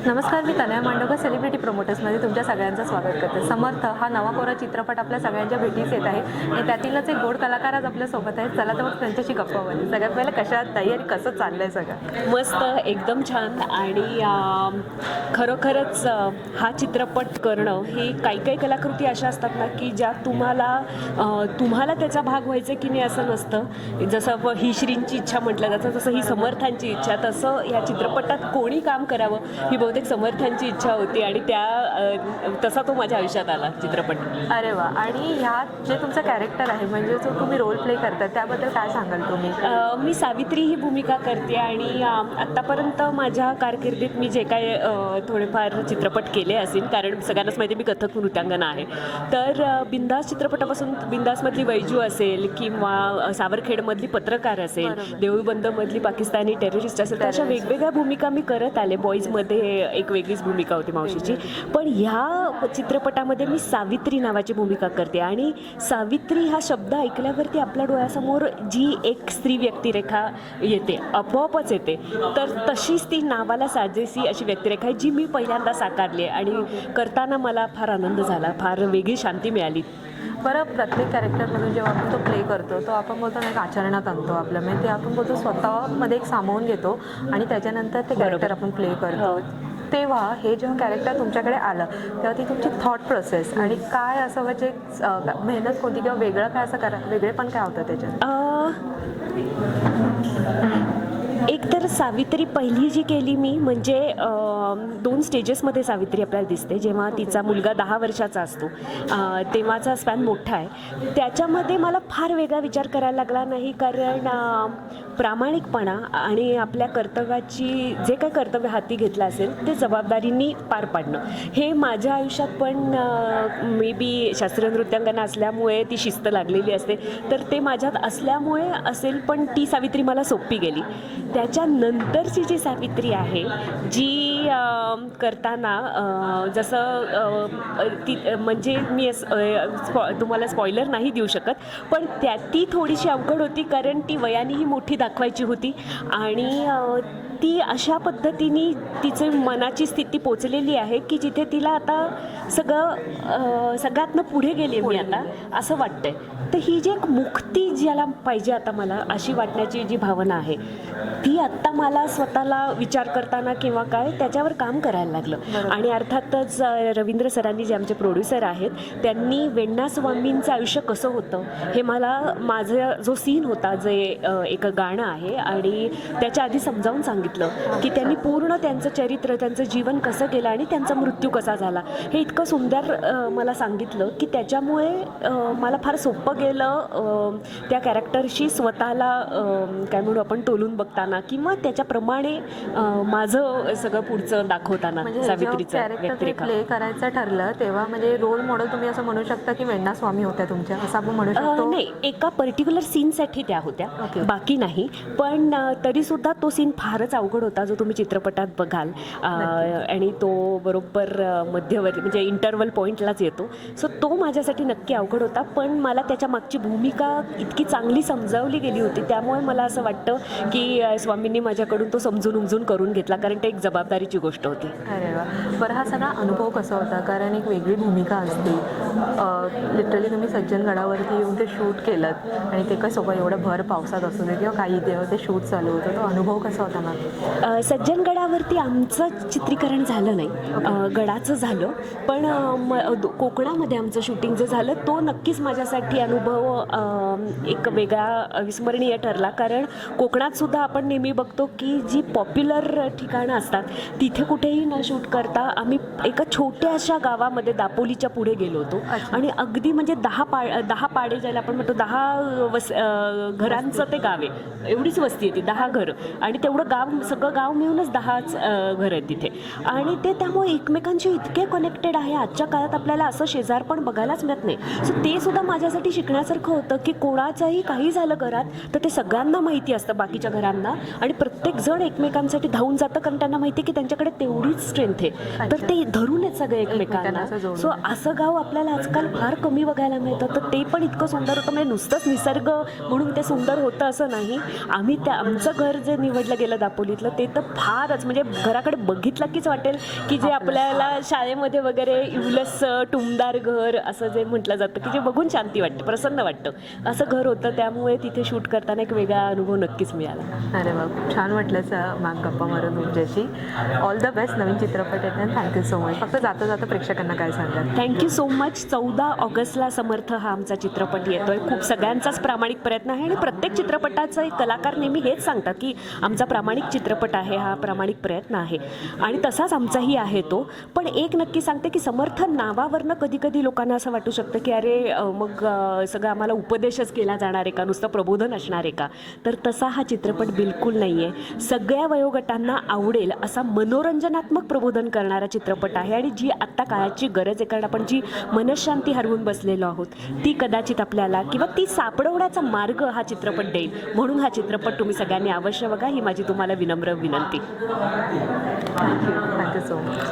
नमस्कार, मी तनया मांडवकर सेलिब्रिटी प्रोमोटर्समध्ये तुमच्या सगळ्यांचं स्वागत करते. समर्थ हा नवा कोरा चित्रपट आपल्या सगळ्यांच्या भेटीस येत आहे आणि त्यातीलच एक गोड कलाकार आज आपल्यासोबत आहेत. चला तर मग त्यांच्याशी गप्पा मारू. सगळ्यात पहिलं कशा आहात ताई आणि कसं चाललंय सगळं? मस्त, एकदम छान. आणि खरोखरच हा चित्रपट करणं हे काही कलाकृती अशा असतात ना की ज्या तुम्हाला त्याचा भाग व्हायचं की नाही असं नसतं. जसं ही श्रींची इच्छा म्हटलं जातं, तसं ही समर्थांची इच्छा, तसं या चित्रपटात कोणी काम करावं ही बहुतेक समर्थांची इच्छा होती आणि तसा तो माझ्या आयुष्यात आला चित्रपट. अरे वा. आणि ह्यात जे तुमचं कॅरेक्टर आहे म्हणजे जो तुम्ही रोल प्ले करता त्याबद्दल काय सांगाल तुम्ही? मी सावित्री ही भूमिका करते आणि आत्तापर्यंत माझ्या कारकिर्दीत मी जे काय थोडेफार चित्रपट केले असेल, कारण सगळ्यांनाच माहिती मी कथक नृत्यांगना आहे, तर बिंदास चित्रपटापासून बिंदासमधली वैजू असेल किंवा सावरखेडमधली पत्रकार असेल, देऊळबंदमधली पाकिस्तानी टेररिस्ट असेल, तर अशा वेगवेगळ्या भूमिका मी करत आले. बॉईजमध्ये एक वेगळीच भूमिका होती मावशीची, पण ह्या चित्रपटामध्ये मी सावित्री नावाची भूमिका करते. आणि सावित्री हा शब्द ऐकल्यावरती आपल्या डोळ्यासमोर जी एक स्त्री व्यक्तिरेखा येते, आपोआपच येते, तर तशीच ती नावाला साजेशी अशी व्यक्तिरेखा आहे जी मी पहिल्यांदा साकारली आहे आणि करताना मला फार आनंद झाला, फार वेगळी शांती मिळाली. बरं, प्रत्येक कॅरेक्टरमधून जेव्हा आपण तो प्ले करतो तो आपण बोलतो ना एक आचरणात आणतो आपल्यामध्ये, ते आपण बोलतो स्वतःमध्ये एक सामावून घेतो आणि त्याच्यानंतर ते कॅरेक्टर आपण प्ले करतो. तेव्हा हे जेव्हा कॅरेक्टर तुमच्याकडे आलं तेव्हा ती तुमची थॉट प्रोसेस आणि काय असं म्हणजे मेहनत कोणती किंवा वेगळं काय असं वेगळेपण काय होतं त्याच्यात? एक तर सावित्री पहिली जी केली मी म्हणजे 2 स्टेजेसमध्ये सावित्री आपल्याला दिसते. जेव्हा तिचा मुलगा 10 वर्षाचा असतो तेव्हाचा स्पॅन मोठा आहे. त्याच्यामध्ये मला फार वेगळा विचार करायला लागला नाही, कारण प्रामाणिकपणा आणि आपल्या कर्तव्याची जे काही कर्तव्य हाती घेतलं असेल ते जबाबदारीने पार पाडणं हे माझ्या आयुष्यात पण मे बी शास्त्रीय नृत्यांगना असल्यामुळे ती शिस्त लागलेली असते, तर ते माझ्यात असल्यामुळे असेल, पण ती सावित्री मला सोपी गेली. त्याच्यानंतरची जी सावित्री आहे जी करताना जसं ती म्हणजे मी तुम्हाला स्पॉइलर नाही देऊ शकत, पण ती थोडीशी अवघड होती, कारण ती वयानेही मोठी दाखवायची होती आणि ती अशा पद्धतीने तिची मनाची स्थिती पोचलेली आहे की जिथे तिला आता सगळ्यातनं पुढे गेली मी आता असं वाटतंय. तर ही जी एक मुक्ती ज्याला पाहिजे आता मला अशी वाटण्याची जी भावना आहे ती आत्ता मला स्वतःला विचार करताना किंवा काय त्याच्यावर काम करायला लागलं. आणि अर्थातच रवींद्र सरांनी जे आमचे प्रोड्युसर आहेत त्यांनी वेण्णा स्वामींचं आयुष्य कसं होतं हे माझा जो सीन होता, जे एक गाणं आहे आणि त्याच्या आधी समजावून सांगितलं की त्यांनी पूर्ण त्यांचं चरित्र, त्यांचं जीवन कसं गेलं आणि त्यांचा मृत्यू कसा झाला हे इतकं सुंदर मला सांगितलं की त्याच्यामुळे मला फार सोपं गेलं त्या कॅरेक्टरशी स्वतःला काय म्हणू आपण तोलून बघताना किंवा त्याच्याप्रमाणे माझं सगळं पुढचं दाखवताना. सावित्रीचं कॅरेक्टर प्ले करायचं ठरलं तेव्हा म्हणजे रोल मॉडेल तुम्ही असं म्हणू शकता की वेण्णा स्वामी होत्या तुमच्या, असं आपण म्हणू शकतो? नाही, एका पर्टिक्युलर सीनसाठी त्या होत्या, बाकी नाही. पण तरीसुद्धा तो सीन फारच अवघड होता जो तुम्ही चित्रपटात बघाल आणि तो बरोबर मध्यवर्ती म्हणजे इंटरवल पॉईंटलाच येतो. सो तो माझ्यासाठी नक्की अवघड होता, पण मला त्याच्या मागची भूमिका इतकी चांगली समजावली गेली होती त्यामुळे मला असं वाटतं की स्वामींनी माझ्याकडून तो समजून उमजून करून घेतला, कारण ते एक जबाबदारीची गोष्ट होती. अरे वा. बरं, हा सगळा अनुभव कसा होता? कारण एक वेगळी भूमिका असते. लिटरली तुम्ही सज्जनगडावरती येऊन ते शूट केलं आणि ते काय सोबत एवढं भर पावसात असू दे किंवा काही तेव्हा ते शूट चालू होतं, तो अनुभव कसा होता मग? सज्जनगडावरती आमचं चित्रीकरण झालं नाही, गडाचं झालं, पण कोकणामध्ये आमचं शूटिंग जे झालं तो नक्कीच माझ्यासाठी अनुभव एक वेगळा अविस्मरणीय ठरला. कारण कोकणात सुद्धा आपण नेहमी बघतो की जी पॉप्युलर ठिकाणं असतात तिथे कुठेही न शूट करता आम्ही एका छोट्याशा गावामध्ये दापोलीच्या पुढे गेलो होतो आणि अगदी म्हणजे 10 पाडे ज्याला आपण म्हणतो 10 घरांचं ते गाव आहे, एवढीच वस्ती आहे ती, 10 घरं आणि तेवढं सगळं गाव मिळूनच 10च घरं आहेत तिथे. आणि ते त्यामुळे एकमेकांशी इतके कनेक्टेड आहे. आजच्या काळात आपल्याला असं शेजार पण बघायलाच मिळत नाही. सो ते सुद्धा माझ्यासाठी शिकण्यासारखं होतं की कोणाचंही काही झालं घरात तर ते सगळ्यांना माहिती असतं, बाकीच्या घरांना, आणि प्रत्येक जण एकमेकांसाठी धावून जातं कारण त्यांना माहिती आहे की त्यांच्याकडे तेवढीच स्ट्रेंथ आहे, तर ते धरून आहेत सगळे एकमेकांना. सो असं गाव आपल्याला आजकाल फार कमी बघायला मिळतं. तर ते पण इतकं सुंदर होतं, म्हणजे नुसतंच निसर्ग म्हणून ते सुंदर होतं असं नाही. आम्ही आमचं घर जे निवडलं गेलं दापोली दापोलीतलं, ते तर फारच म्हणजे घराकडे बघितलं कीच वाटेल की जे आपल्याला शाळेमध्ये वगैरे इवलस टुमदार घर असं जे म्हटलं जातं की जे बघून शांती वाटते, प्रसन्न वाटतं, असं घर होतं. त्यामुळे तिथे शूट करताना एक वेगळा अनुभव नक्कीच मिळाला. अरे वा, खूप छान वाटलं मॅम गप्पा मारून तुमच्याशी. ऑल द बेस्ट नवीन चित्रपट येतात. Thank you so much. फक्त जाता जाता प्रेक्षकांना काय सांगाल? Thank you so much. 14 ऑगस्टला समर्थ हा आमचा चित्रपट येतोय. खूप सगळ्यांचाच प्रामाणिक प्रयत्न आहे आणि प्रत्येक चित्रपटाचा एक कलाकार नेहमी हेच सांगतात की आमचा प्रामाणिक चित्रपट आहे, हा प्रामाणिक प्रयत्न आहे आणि तसाच आमचाही आहे तो. पण एक नक्की सांगते की समर्थ नावावरनं कधी कधी लोकांना असं वाटू शकतं की अरे मग सगळं आम्हाला उपदेशच केला जाणार आहे का, नुसतं प्रबोधन असणार आहे का? तर तसा हा चित्रपट बिलकुल नाही आहे. सगळ्या वयोगटांना आवडेल असा मनोरंजनात्मक प्रबोधन करणारा चित्रपट आहे आणि जी आत्ता काळाची गरज आहे, कारण आपण जी मनशांती हरवून बसलेलो आहोत ती कदाचित आपल्याला किंवा ती सापडवण्याचा मार्ग हा चित्रपट देईल. म्हणून हा चित्रपट तुम्ही सगळ्यांनी अवश्य बघा, ही माझी तुम्हाला विनम्र विनंती. Thank you so much.